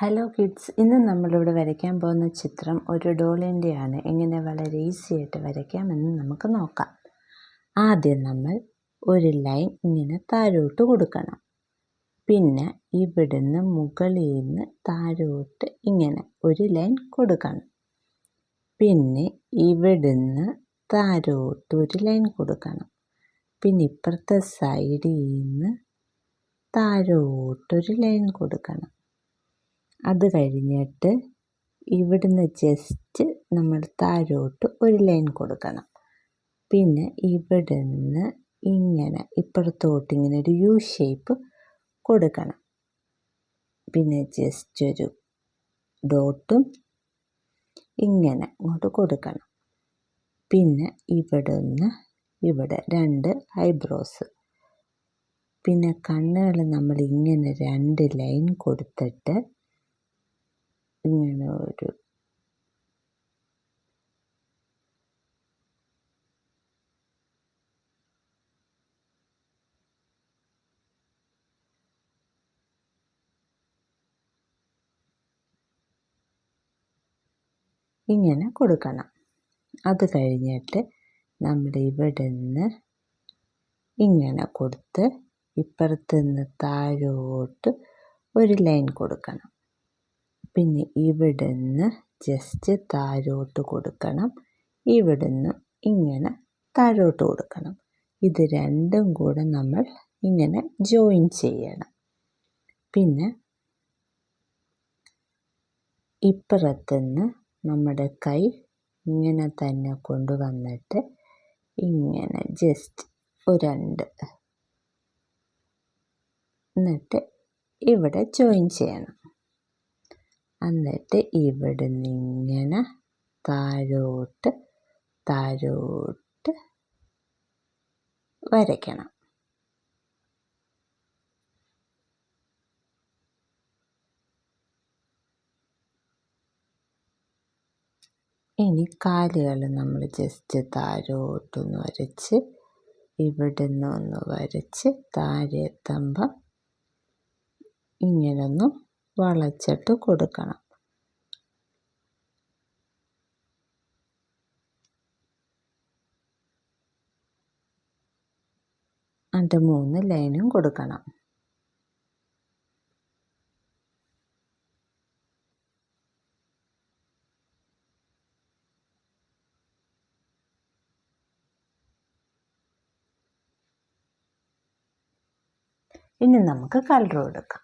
Hello kids, ഇന്ന് നമ്മളിവിടെ വരയ്ക്കാൻ പോകുന്ന ചിത്രം ഒരു ഡോളിൻ്റെയാണ്. എങ്ങനെ വളരെ ഈസി ആയിട്ട് വരയ്ക്കാമെന്ന് നമുക്ക് നോക്കാം. ആദ്യം നമ്മൾ ഒരു ലൈൻ ഇങ്ങനെ താഴോട്ട് കൊടുക്കണം. പിന്നെ ഇവിടുന്ന് മുകളിൽ നിന്ന് താഴോട്ട് ഇങ്ങനെ ഒരു ലൈൻ കൊടുക്കണം. പിന്നെ ഇവിടുന്ന് താഴോട്ട് ഒരു ലൈൻ കൊടുക്കണം. പിന്നെ ഇപ്പുറത്തെ സൈഡിൽ നിന്ന് താഴോട്ടൊരു ലൈൻ കൊടുക്കണം. അത് കഴിഞ്ഞിട്ട് ഇവിടുന്ന് ജസ്റ്റ് നമ്മൾ താഴോട്ട് ഒരു ലൈൻ കൊടുക്കണം. പിന്നെ ഇവിടുന്ന് ഇങ്ങനെ ഇപ്പുറത്തോട്ട് ഇങ്ങനെ ഒരു യു ഷേപ്പ് കൊടുക്കണം. പിന്നെ ജസ്റ്റ് ഒരു ഡോട്ടും ഇങ്ങനെ അങ്ങോട്ട് കൊടുക്കണം. പിന്നെ ഇവിടുന്ന് ഇവിടെ 2 ഐബ്രോസ്. പിന്നെ കണ്ണുകൾ നമ്മൾ ഇങ്ങനെ 2 ലൈൻ കൊടുത്തിട്ട് ഇങ്ങനെ ഇങ്ങനെ കൊടുക്കണം. അത് കഴിഞ്ഞിട്ട് നമ്മൾ ഇവിടെ നിന്ന് ഇങ്ങനെ കൊടുത്ത് ഇപ്പുറത്ത് നിന്ന് താഴോട്ട് ഒരു ലൈൻ കൊടുക്കണം. പിന്നെ ഇവിടുന്ന് ജസ്റ്റ് താഴോട്ട് കൊടുക്കണം. ഇവിടുന്ന് ഇങ്ങനെ താഴോട്ട് കൊടുക്കണം. ഇത് രണ്ടും കൂടെ നമ്മൾ ഇങ്ങനെ ജോയിൻ ചെയ്യണം. പിന്നെ ഇപ്പുറത്തുനിന്ന് നമ്മുടെ കൈ ഇങ്ങനെ തന്നെ കൊണ്ടുവന്നിട്ട് ഇങ്ങനെ ജസ്റ്റ് ഒരു 2 എന്നിട്ട് ഇവിടെ ജോയിൻ ചെയ്യണം. എന്നിട്ട് ഇവിടുന്ന് ഇങ്ങനെ താഴോട്ട് വരയ്ക്കണം. ഇനി കാലുകൾ നമ്മൾ ജസ്റ്റ് താഴോട്ടൊന്ന് വരച്ച് ഇവിടുന്ന് ഒന്ന് വരച്ച് താഴെ എത്തുമ്പം ഇങ്ങനൊന്ന് വളച്ചിട്ട് കൊടുക്കണം. എന്നിട്ട് 3 ലൈനും കൊടുക്കണം. ഇനി നമുക്ക് കളർ കൊടുക്കാം.